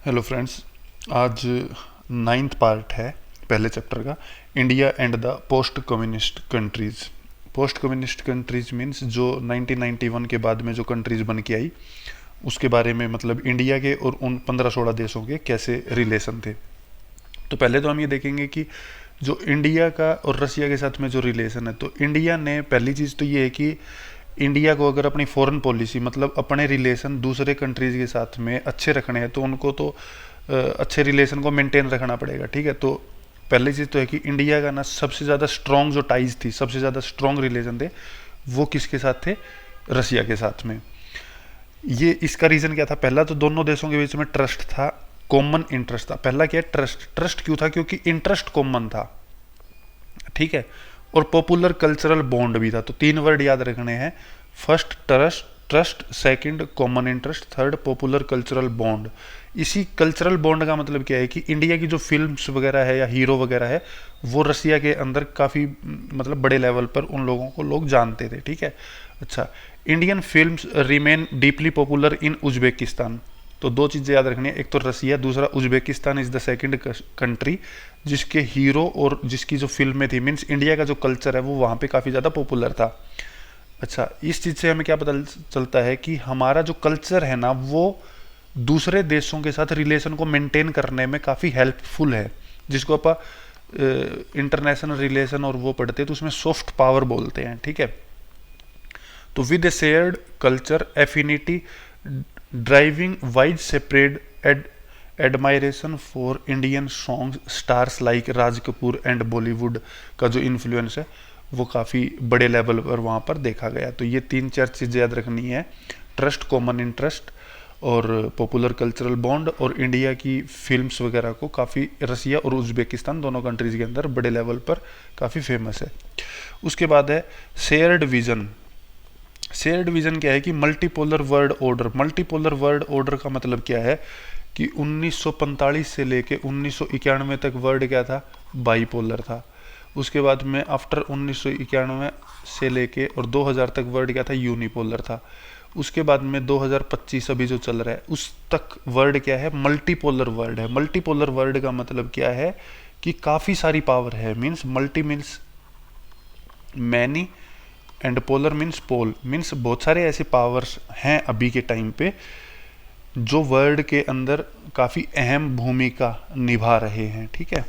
Hello friends. आज ninth part है पहले चैप्टर का, India and the post communist countries. Post communist countries means जो 1991 के बाद में जो कंट्रीज बन के आई उसके बारे में, मतलब इंडिया के और उन 15-16 देशों के कैसे रिलेशन थे। तो पहले तो हम ये देखेंगे कि जो इंडिया का और रसिया के साथ में जो रिलेशन है, तो इंडिया ने पहली चीज़ तो ये है कि इंडिया को अगर अपनी फॉरेन पॉलिसी, मतलब अपने रिलेशन दूसरे कंट्रीज के साथ में अच्छे रखने हैं, तो उनको तो अच्छे रिलेशन को मेंटेन रखना पड़ेगा। ठीक है, तो पहली चीज़ तो है कि इंडिया का ना सबसे ज़्यादा स्ट्रॉन्ग जो टाइज थी, सबसे ज़्यादा स्ट्रॉन्ग रिलेशन थे, वो किसके साथ थे? रसिया के साथ में। ये इसका रीज़न क्या था? पहला तो दोनों देशों के बीच में ट्रस्ट था, कॉमन इंटरेस्ट था। पहला क्या है? ट्रस्ट। ट्रस्ट क्यों था? क्योंकि इंटरेस्ट कॉमन था। ठीक है, और पॉपुलर कल्चरल बॉन्ड भी था। तो तीन वर्ड याद रखने हैं, first trust, second common interest, third popular cultural bond. इसी कल्चरल बॉन्ड का मतलब क्या है कि इंडिया की जो फिल्म्स वगैरह है या हीरो वगैरह है, वो रसिया के अंदर काफ़ी मतलब बड़े लेवल पर उन लोगों को लोग जानते थे। ठीक है, अच्छा, Indian films remain deeply popular in Uzbekistan. तो दो चीज़ें याद रखनी है, एक तो रसिया, दूसरा Uzbekistan is the second country जिसके हीरो और जिसकी जो फिल्में थी, मीन्स इंडिया का जो कल्चर है वो वहाँ पे काफ़ी ज़्यादा पॉपुलर था। अच्छा, इस चीज़ से हमें क्या पता चलता है कि हमारा जो कल्चर है ना, वो दूसरे देशों के साथ रिलेशन को मेंटेन करने में काफ़ी हेल्पफुल है, जिसको आप इंटरनेशनल रिलेशन और वो पढ़ते हैं तो उसमें सॉफ्ट पावर बोलते हैं। ठीक है, तो with A shared culture affinity driving wide separate admiration for Indian song stars like Raj Kapoor and Bollywood का जो इन्फ्लुएंस है वो काफ़ी बड़े लेवल पर वहाँ पर देखा गया। तो ये तीन चार चीज़ें याद रखनी है, ट्रस्ट, कॉमन इंटरेस्ट और पॉपुलर कल्चरल बॉन्ड, और इंडिया की फिल्म्स वगैरह को काफ़ी रसिया और उज्बेकिस्तान दोनों कंट्रीज़ के अंदर बड़े लेवल पर काफ़ी फेमस है। उसके बाद है शेयर्ड विजन। शेयर्ड विजन क्या है कि multipolar world order. Multipolar world order का मतलब क्या है कि 1945 से लेके 1991 तक वर्ल्ड क्या था? बाईपोलर था। उसके बाद में आफ्टर 1991 से लेके और 2000 तक वर्ल्ड क्या था? यूनिपोलर था। उसके बाद में 2025 अभी जो चल रहा है उस तक वर्ल्ड क्या है? मल्टीपोलर वर्ल्ड है। मल्टीपोलर वर्ल्ड का मतलब क्या है कि काफ़ी सारी पावर है, means multi means many and polar means pole, means बहुत सारे ऐसे पावर्स हैं अभी के टाइम पे जो वर्ल्ड के अंदर काफ़ी अहम भूमिका निभा रहे हैं। ठीक है,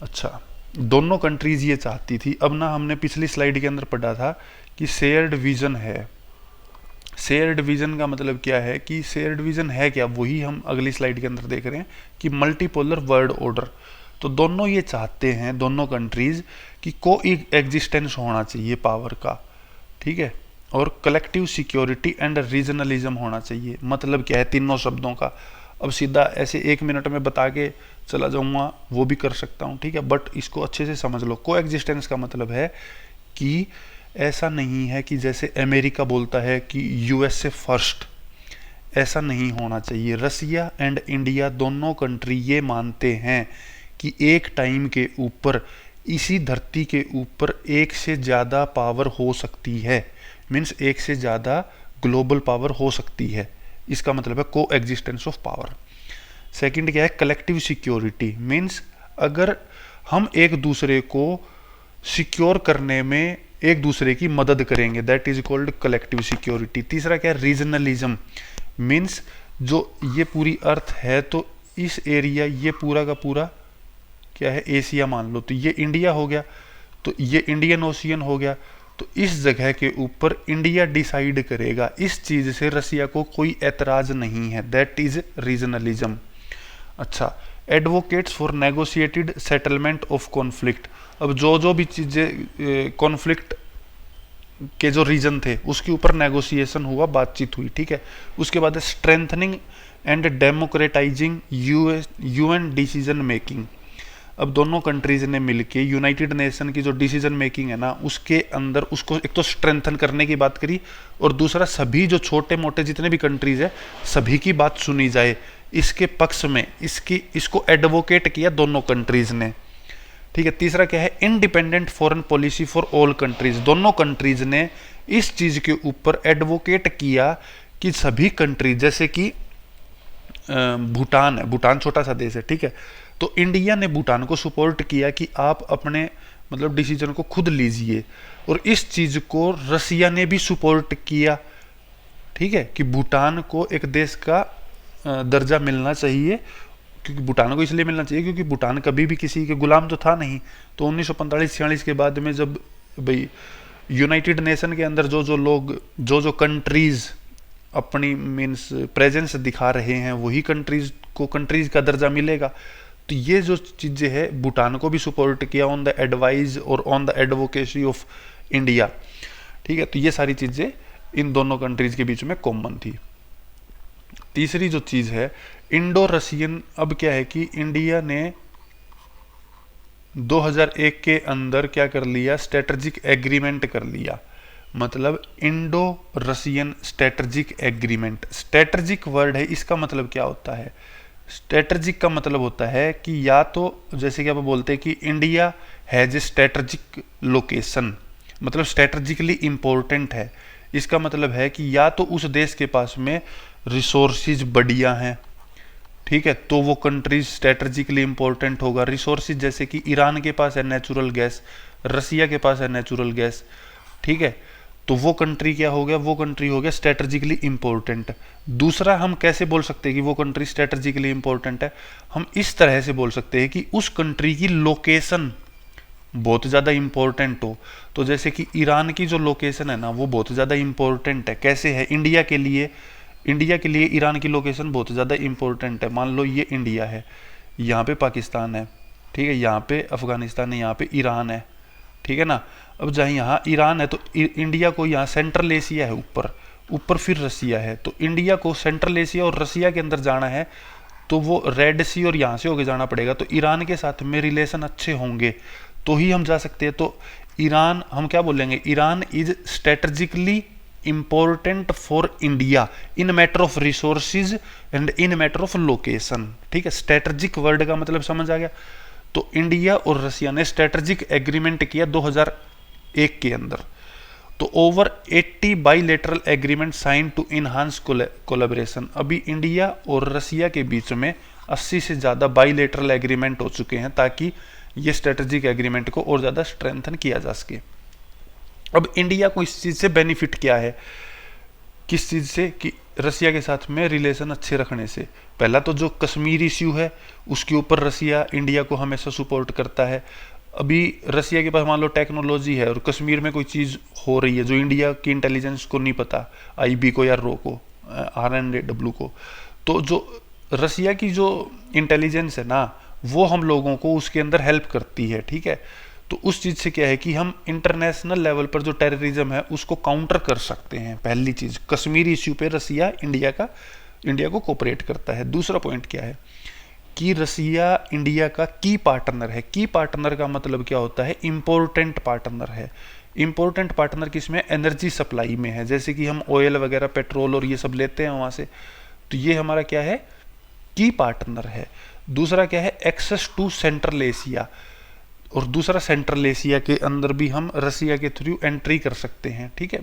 अच्छा, दोनों कंट्रीज ये चाहती थी। अब ना हमने पिछली स्लाइड के अंदर पढ़ा था कि शेयर्ड विजन है। शेयर्ड विजन का मतलब क्या है कि शेयर्ड विजन है क्या, वही हम अगली स्लाइड के अंदर देख रहे हैं कि मल्टीपोलर वर्ल्ड ऑर्डर। तो दोनों ये चाहते हैं, दोनों कंट्रीज, कि को एग्जिस्टेंस होना चाहिए पावर का। ठीक है, और कलेक्टिव सिक्योरिटी एंड रीजनलिज्म होना चाहिए। मतलब क्या है तीनों शब्दों का? अब सीधा ऐसे 1 मिनट में बता के चला जाऊंगा, वो भी कर सकता हूँ। ठीक है, बट इसको अच्छे से समझ लो। को एग्जिस्टेंस का मतलब है कि ऐसा नहीं है कि जैसे अमेरिका बोलता है कि यूएसए फर्स्ट, ऐसा नहीं होना चाहिए। रसिया एंड इंडिया दोनों कंट्री ये मानते हैं कि एक टाइम के ऊपर इसी धरती के ऊपर एक से ज़्यादा पावर हो सकती है, मीन्स एक से ज़्यादा ग्लोबल पावर हो सकती है। इसका मतलब है को एग्जिस्टेंस ऑफ पावर। सेकंड क्या है? कलेक्टिव सिक्योरिटी, मीन्स अगर हम एक दूसरे को सिक्योर करने में एक दूसरे की मदद करेंगे, that is called collective security. तीसरा क्या है? रीजनलिज्म, मीन्स जो ये पूरी अर्थ है तो इस एरिया, ये पूरा का पूरा क्या है? एशिया मान लो, तो ये इंडिया हो गया, तो ये इंडियन ओशियन हो गया, तो इस जगह के ऊपर इंडिया डिसाइड करेगा। इस चीज से रसिया को कोई ऐतराज नहीं है, दैट इज रीजनलिज्म। अच्छा, advocates for negotiated settlement of conflict. अब जो भी चीजें कॉन्फ्लिक्ट के जो रीजन थे उसके ऊपर नेगोशिएशन हुआ, बातचीत हुई। ठीक है, उसके बाद strengthening and democratising UN decision making. अब दोनों कंट्रीज ने मिलके यूनाइटेड नेशन की जो डिसीजन मेकिंग है ना, उसके अंदर उसको एक तो स्ट्रेंथन करने की बात करी, और दूसरा सभी जो छोटे मोटे जितने भी कंट्रीज है सभी की बात सुनी जाए, इसके पक्ष में इसको एडवोकेट किया दोनों कंट्रीज ने। ठीक है, तीसरा क्या है? Independent foreign policy for all countries. दोनों कंट्रीज ने इस चीज के ऊपर एडवोकेट किया कि सभी कंट्री, जैसे कि भूटान है, भूटान छोटा सा देश है, ठीक है। तो इंडिया ने भूटान को सपोर्ट किया कि आप अपने मतलब डिसीजन को खुद लीजिए, और इस चीज को रसिया ने भी सपोर्ट किया, ठीक है, कि भूटान को एक देश का दर्जा मिलना चाहिए, क्योंकि भूटान को इसलिए मिलना चाहिए क्योंकि भूटान कभी भी किसी के गुलाम तो था नहीं। तो 1945-46 के बाद में जब भाई यूनाइटेड नेशन के अंदर जो जो लोग जो कंट्रीज अपनी मीन्स प्रेजेंस दिखा रहे हैं, वही कंट्रीज को कंट्रीज का दर्जा मिलेगा। तो ये जो चीजें है भूटान को भी सपोर्ट किया ऑन द एडवाइस और on the advocacy of India, ठीक है। तो ये सारी चीजें इन दोनों कंट्रीज के बीच में कॉमन थी। तीसरी जो चीज है इंडो रशियन, अब क्या है कि इंडिया ने 2001 के अंदर क्या कर लिया, स्ट्रेटेजिक एग्रीमेंट कर लिया, मतलब Indo Russian strategic agreement. Strategic word है, इसका मतलब क्या होता है, स्ट्रेटेजिक का मतलब होता है कि या तो जैसे कि आप बोलते हैं कि India has a strategic location, मतलब स्ट्रेटेजिकली इंपॉर्टेंट है। इसका मतलब है कि या तो उस देश के पास में रिसोर्सेज बढ़िया हैं, ठीक है, तो वो कंट्री स्ट्रेटेजिकली इंपॉर्टेंट होगा। रिसोर्सेज जैसे कि ईरान के पास है नेचुरल गैस, रसिया के पास है नेचुरल गैस, ठीक है, तो वो कंट्री क्या हो गया, वो कंट्री हो गया स्ट्रेटेजिकली इंपॉर्टेंट। दूसरा हम कैसे बोल सकते हैं कि वो कंट्री स्ट्रेटेजिकली इंपॉर्टेंट है, हम इस तरह से बोल सकते हैं कि उस कंट्री की लोकेशन बहुत ज़्यादा इंपॉर्टेंट हो। तो जैसे कि ईरान की जो लोकेशन है ना वो बहुत ज़्यादा इंपॉर्टेंट है, कैसे है, इंडिया के लिए, इंडिया के लिए ईरान की लोकेशन बहुत ज़्यादा इंपॉर्टेंट है। मान लो ये इंडिया है, यहाँ पे पाकिस्तान है, ठीक है, यहाँ पे अफगानिस्तान है, यहाँ पे ईरान है, ठीक है ना। अब जहाँ यहाँ ईरान है तो इंडिया को यहाँ सेंट्रल एशिया है, ऊपर ऊपर फिर रसिया है, तो इंडिया को सेंट्रल एशिया और रसिया के अंदर जाना है तो वो रेड सी और यहाँ से होके जाना पड़ेगा। तो ईरान के साथ में रिलेशन अच्छे होंगे तो ही हम जा सकते हैं। तो ईरान, हम क्या बोलेंगे, Iran is strategically important for India in matter of resources and in matter of location, ठीक है। स्ट्रेटेजिक वर्ड का मतलब समझ आ गया। तो इंडिया और रसिया ने स्ट्रेटेजिक एग्रीमेंट किया 2001 के अंदर। तो over 80 bilateral agreement sign to enhance collaboration. अभी इंडिया और रसिया के बीच में 80 से ज़्यादा बाइलेटरल एग्रीमेंट हो चुके हैं ताकि ये स्ट्रेटेजिक एग्रीमेंट को और ज़्यादा स्ट्रेंथन किया जा सके। अब इंडिया को इस चीज़ से बेनिफिट क्या है, किस चीज़ से, कि रसिया के साथ में रिलेशन अच्छे रखने से। पहला तो जो कश्मीर इश्यू है उसके ऊपर रसिया इंडिया को हमेशा सपोर्ट करता है। अभी रसिया के पास मान लो टेक्नोलॉजी है और कश्मीर में कोई चीज़ हो रही है जो इंडिया की इंटेलिजेंस को नहीं पता, आईबी को या रो को, RNW को, तो जो रसिया की जो इंटेलिजेंस है ना वो हम लोगों को उसके अंदर हेल्प करती है, ठीक है। तो उस चीज़ से क्या है कि हम इंटरनेशनल लेवल पर जो टेररिज्म है उसको काउंटर कर सकते हैं। पहली चीज़, कश्मीर इश्यू पे रसिया इंडिया को कोऑपरेट करता है। दूसरा पॉइंट क्या है कि रसिया इंडिया का की पार्टनर है। की पार्टनर का मतलब क्या होता है, इंपॉर्टेंट पार्टनर है। इंपॉर्टेंट पार्टनर किसमें, एनर्जी सप्लाई में है। जैसे कि हम ऑयल वगैरह पेट्रोल और ये सब लेते हैं वहाँ से, तो ये हमारा क्या है, की पार्टनर है। दूसरा क्या है, एक्सेस टू सेंट्रल एशिया, और दूसरा सेंट्रल एशिया के अंदर भी हम रसिया के थ्रू एंट्री कर सकते हैं, ठीक है।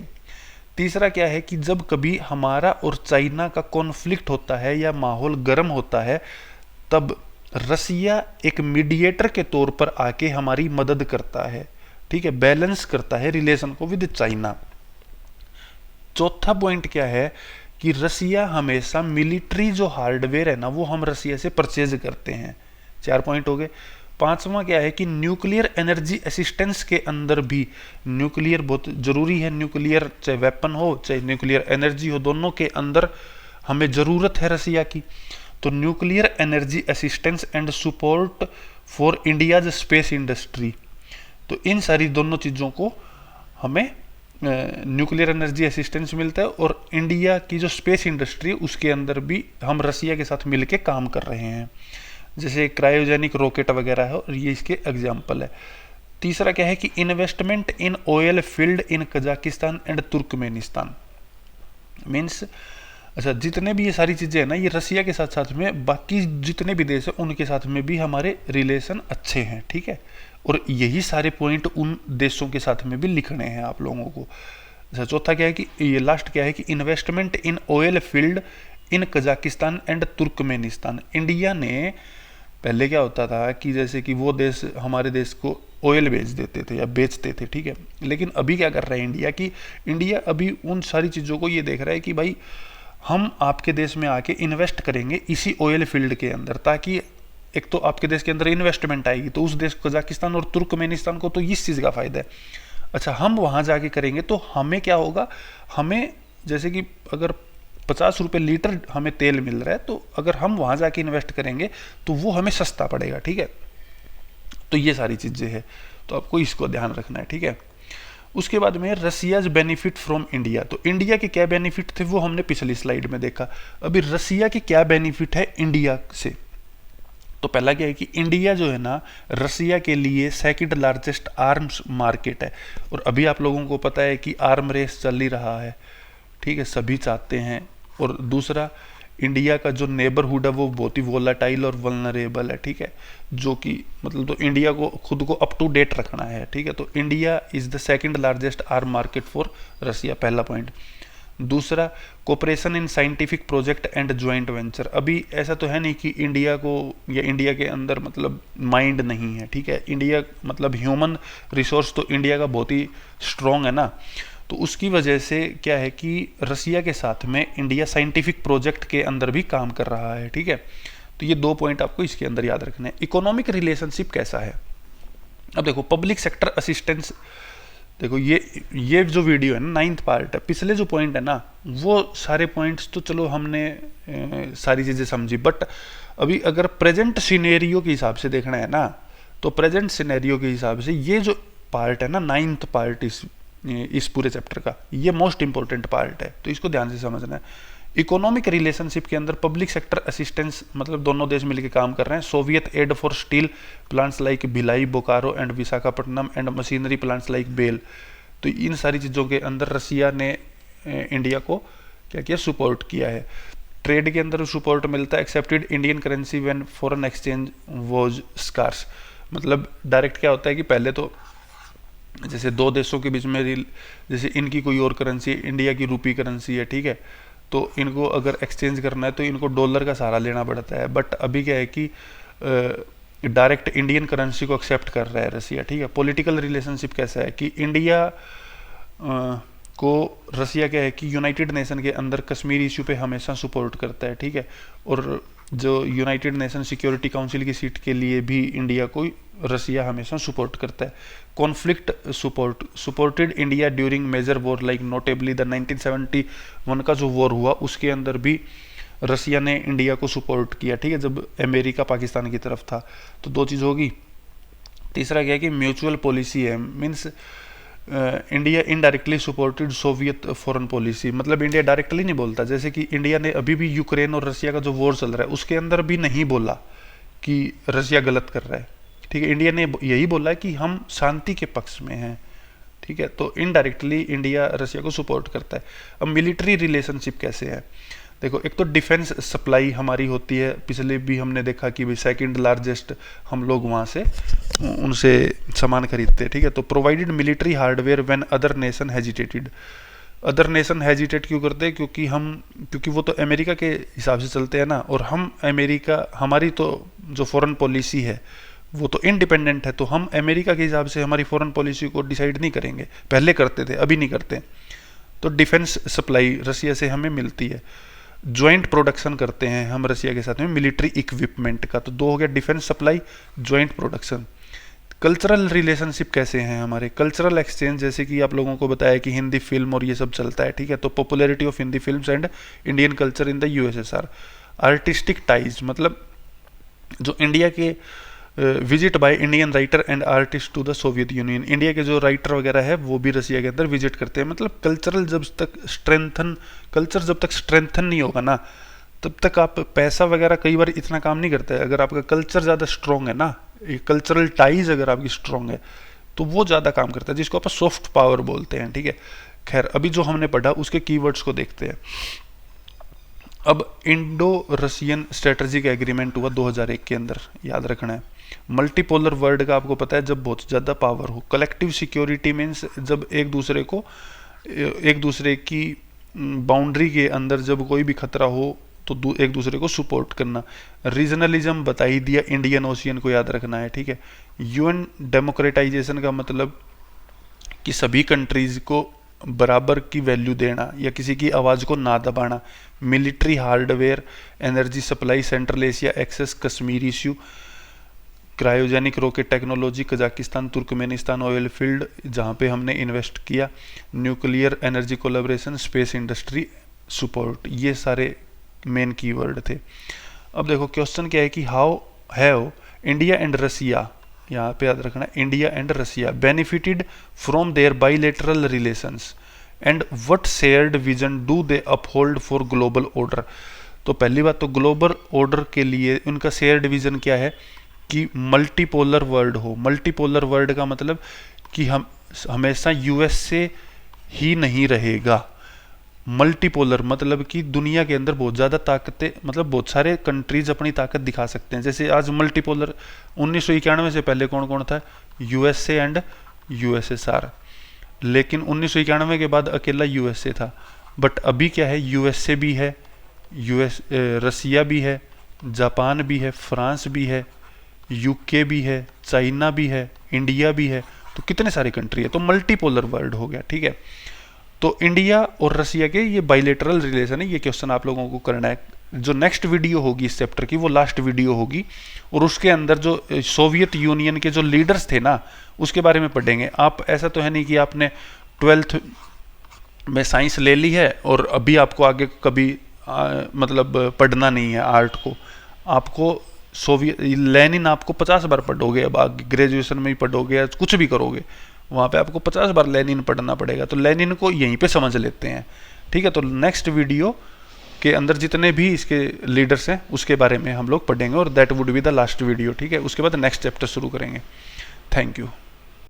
तीसरा क्या है कि जब कभी हमारा और चाइना का कॉन्फ्लिक्ट होता है या माहौल गर्म होता है तब रसिया एक मीडिएटर के तौर पर आके हमारी मदद करता है, ठीक है, बैलेंस करता है रिलेशन को विद चाइना। चौथा पॉइंट क्या है कि रसिया हमेशा मिलिट्री जो हार्डवेयर है ना वो हम रसिया से परचेज करते हैं। 4 पॉइंट हो गए। पांचवा क्या है कि न्यूक्लियर एनर्जी असिस्टेंस के अंदर भी न्यूक्लियर बहुत जरूरी है। न्यूक्लियर चाहे वेपन हो चाहे न्यूक्लियर एनर्जी हो, दोनों के अंदर हमें जरूरत है रसिया की। तो nuclear energy assistance and support for India's space industry, तो इन सारी दोनों चीज़ों को हमें न्यूक्लियर एनर्जी असिस्टेंस मिलता है, और इंडिया की जो स्पेस इंडस्ट्री उसके अंदर भी हम रसिया के साथ मिलके काम कर रहे हैं, जैसे क्रायोजेनिक रॉकेट वगैरह है, और ये इसके एग्जाम्पल है। तीसरा क्या है कि investment in oil field in Kazakhstan and Turkmenistan, means अच्छा जितने भी ये सारी चीज़ें हैं ना ये रसिया के साथ साथ में बाकी जितने भी देश हैं उनके साथ में भी हमारे रिलेशन अच्छे हैं, ठीक है। और यही सारे पॉइंट उन देशों के साथ में भी लिखने हैं आप लोगों को। अच्छा चौथा क्या है कि ये लास्ट क्या है कि investment in oil field in Kazakhstan and Turkmenistan. India ने पहले क्या होता था कि जैसे कि वो देश हमारे देश को ऑयल बेच देते थे या बेचते थे, ठीक है, लेकिन अभी क्या कर रहा है इंडिया की, इंडिया अभी उन सारी चीज़ों को ये देख रहा है कि भाई हम आपके देश में आके इन्वेस्ट करेंगे इसी ऑयल फील्ड के अंदर, ताकि एक तो आपके देश के अंदर इन्वेस्टमेंट आएगी, तो उस देश कजाकिस्तान और तुर्कमेनिस्तान को तो इस चीज़ का फायदा है। अच्छा, हम वहाँ जाके करेंगे तो हमें क्या होगा, हमें जैसे कि अगर 50 रुपये लीटर हमें तेल मिल रहा है, तो अगर हम वहाँ जाके इन्वेस्ट करेंगे तो वो हमें सस्ता पड़ेगा, ठीक है। तो ये सारी चीज़ें हैं, तो आपको इसको ध्यान रखना है, ठीक है। उसके बाद में रसियाज बेनिफिट फ्रॉम इंडिया। तो इंडिया के क्या बेनिफिट थे वो हमने पिछली स्लाइड में देखा। अभी रसिया के क्या बेनिफिट है इंडिया से। तो पहला क्या है कि इंडिया जो है ना रसिया के लिए सेकंड लार्जेस्ट आर्म्स मार्केट है, और अभी आप लोगों को पता है कि आर्म रेस चल ही रहा है, ठीक है, सभी चाहते हैं। और दूसरा, इंडिया का जो नेबरहुड है वो बहुत ही वोलाटाइल और वल्नरेबल है, ठीक है, जो कि मतलब तो इंडिया को खुद को अप टू डेट रखना है, ठीक है। तो India is the second largest arm market for Russia, पहला पॉइंट। दूसरा, cooperation in scientific project and joint venture. अभी ऐसा तो है नहीं कि इंडिया को या इंडिया के अंदर मतलब माइंड नहीं है, ठीक है, इंडिया मतलब ह्यूमन रिसोर्स तो इंडिया का बहुत ही स्ट्रॉन्ग है ना, तो उसकी वजह से क्या है कि रसिया के साथ में इंडिया साइंटिफिक प्रोजेक्ट के अंदर भी काम कर रहा है, ठीक है। तो ये 2 पॉइंट आपको इसके अंदर याद रखने हैं। इकोनॉमिक रिलेशनशिप कैसा है, अब देखो, पब्लिक सेक्टर असिस्टेंस। देखो ये जो वीडियो है ना 9th पार्ट है, पिछले जो पॉइंट है ना वो सारे पॉइंट्स तो चलो हमने सारी चीज़ें समझी, बट अभी अगर प्रेजेंट सिनेरियो के हिसाब से देखना है ना, तो प्रेजेंट सिनेरियो के हिसाब से ये जो पार्ट है ना 9th पार्ट इस पूरे चैप्टर का, ये मोस्ट इंपॉर्टेंट पार्ट है, तो इसको ध्यान से समझना है। इकोनॉमिक रिलेशनशिप के अंदर पब्लिक सेक्टर असिस्टेंस मतलब दोनों देश मिलकर काम कर रहे हैं। Soviet aid for steel plants like Bhilai, Bokaro and Visakhapatnam and machinery plants like BHEL. तो इन सारी चीज़ों के अंदर रसिया ने इंडिया को क्या किया, सपोर्ट किया है। ट्रेड के अंदर सपोर्ट मिलता है। Accepted Indian currency when foreign exchange was scarce. मतलब डायरेक्ट क्या होता है कि पहले तो जैसे दो देशों के बीच में जैसे इनकी कोई और करेंसी, इंडिया की रूपी करेंसी है, ठीक है, तो इनको अगर एक्सचेंज करना है तो इनको डॉलर का सहारा लेना पड़ता है। बट अभी क्या है कि डायरेक्ट इंडियन करेंसी को एक्सेप्ट कर रहा है रसिया, ठीक है। पॉलिटिकल रिलेशनशिप कैसा है कि इंडिया को रसिया क्या है कि यूनाइटेड नेशन के अंदर कश्मीर इशू पे हमेशा सपोर्ट करता है, ठीक है। और जो यूनाइटेड नेशन सिक्योरिटी काउंसिल की सीट के लिए भी इंडिया को रसिया हमेशा सपोर्ट करता है। Conflict supported India during major war like notably the 1971 का जो वॉर हुआ उसके अंदर भी रसिया ने इंडिया को सपोर्ट किया, ठीक है, जब अमेरिका पाकिस्तान की तरफ था। तो 2 चीज़ होगी। तीसरा क्या है कि म्यूचुअल पॉलिसी है, means India indirectly supported Soviet foreign policy. मतलब इंडिया डायरेक्टली नहीं बोलता, जैसे कि इंडिया ने अभी भी यूक्रेन और रसिया का जो वॉर चल रहा है उसके अंदर भी नहीं बोला कि रसिया गलत कर रहा है, ठीक है। इंडिया ने यही बोला है कि हम शांति के पक्ष में हैं, ठीक है। तो इनडायरेक्टली इंडिया रसिया को सपोर्ट करता है। अब मिलिट्री रिलेशनशिप कैसे है, देखो, एक तो डिफेंस सप्लाई हमारी होती है, पिछले भी हमने देखा कि भाई सेकंड लार्जेस्ट हम लोग वहाँ से उनसे सामान खरीदते हैं, ठीक है। तो provided military hardware when other nation hesitated. Other nation hesitate क्यों करते हैं, क्योंकि वो तो अमेरिका के हिसाब से चलते हैं ना, और हम अमेरिका, हमारी तो जो फॉरेन पॉलिसी है वो तो इंडिपेंडेंट है, तो हम अमेरिका के हिसाब से हमारी फॉरेन पॉलिसी को डिसाइड नहीं करेंगे। पहले करते थे, अभी नहीं करते। तो डिफेंस सप्लाई रसिया से हमें मिलती है। ज्वाइंट प्रोडक्शन करते हैं हम रसिया के साथ में मिलिट्री इक्विपमेंट का। तो 2 हो गया, defence supply, joint production. Cultural relationship कैसे हैं हमारे, कल्चरल एक्सचेंज, जैसे कि आप लोगों को बताया कि हिंदी फिल्म और ये सब चलता है, ठीक है। तो popularity of Hindi films and Indian culture in the USSR. Artistic ties, मतलब जो इंडिया के visit by Indian writer and artist to the Soviet Union. India के जो राइटर वगैरह है वो भी रसिया के अंदर विजिट करते हैं। मतलब कल्चर जब तक स्ट्रेंथन नहीं होगा ना, तब तक आप पैसा वगैरह कई बार इतना काम नहीं करता है। अगर आपका कल्चर ज़्यादा स्ट्रॉन्ग है ना, कल्चरल टाइज अगर आपकी स्ट्रॉन्ग है तो वो ज़्यादा काम करता है, जिसको आप सॉफ्ट पावर बोलते हैं, ठीक है। खैर, अभी जो हमने पढ़ा उसके कीवर्ड्स को देखते हैं। अब इंडो रसियन स्ट्रेटजिक एग्रीमेंट हुआ 2001 के अंदर, याद रखना है। मल्टीपोलर वर्ल्ड का आपको पता है जब बहुत ज़्यादा पावर हो। कलेक्टिव सिक्योरिटी मीन्स जब एक दूसरे की बाउंड्री के अंदर जब कोई भी खतरा हो तो एक दूसरे को सपोर्ट करना। रीजनलिज्म बता ही दिया, इंडियन ओशियन को याद रखना है, ठीक है। यूएन डेमोक्रेटाइजेशन का मतलब कि सभी कंट्रीज को बराबर की वैल्यू देना या किसी की आवाज़ को ना दबाना। Military hardware, energy supply, central Asia access, Kashmir issue, cryogenic rocket technology, Kazakhstan Turkmenistan oil field जहाँ पे हमने इन्वेस्ट किया, nuclear energy collaboration, space industry support, ये सारे मेन कीवर्ड थे। अब देखो क्वेश्चन क्या है कि how have India and Russia, यहाँ पे याद रखना India and Russia benefited from their bilateral relations and what shared vision do they uphold for global order. तो पहली बात तो ग्लोबल ऑर्डर के लिए उनका शेयर्ड विजन क्या है कि मल्टीपोलर वर्ल्ड हो। मल्टीपोलर वर्ल्ड का मतलब कि हम हमेशा यूएस से ही नहीं रहेगा। मल्टीपोलर मतलब कि दुनिया के अंदर बहुत ज़्यादा ताकतें, मतलब बहुत सारे कंट्रीज अपनी ताकत दिखा सकते हैं। जैसे आज मल्टीपोलर 1991 से पहले कौन कौन था, यूएसए एंड यूएसएसआर, लेकिन 1991 के बाद अकेला यूएसए था। बट अभी क्या है, यूएसए भी है, रसिया भी है, जापान भी है, फ्रांस भी है, यूके भी है, चाइना भी है, इंडिया भी है, तो कितने सारे कंट्री है, तो मल्टीपोलर वर्ल्ड हो गया, ठीक है। तो इंडिया और रसिया के ये बाइलेटरल रिलेशन है, ये क्वेश्चन आप लोगों को करना है। जो नेक्स्ट वीडियो होगी इस चैप्टर की वो लास्ट वीडियो होगी, और उसके अंदर जो सोवियत यूनियन के जो लीडर्स थे ना उसके बारे में पढ़ेंगे। आप ऐसा तो है नहीं कि आपने 12th में साइंस ले ली है और अभी आपको आगे कभी मतलब पढ़ना नहीं है आर्ट को। आपको सोवियत लेनिन आपको 50 बार पढ़ोगे, अब आगे ग्रेजुएशन में ही पढ़ोगे या कुछ भी करोगे वहाँ पे आपको 50 बार लेनिन पढ़ना पड़ेगा। तो लेनिन को यहीं पे समझ लेते हैं, ठीक है। तो नेक्स्ट वीडियो के अंदर जितने भी इसके लीडर्स हैं उसके बारे में हम लोग पढ़ेंगे, और that would be the last video, ठीक है। उसके बाद नेक्स्ट चैप्टर शुरू करेंगे। Thank you.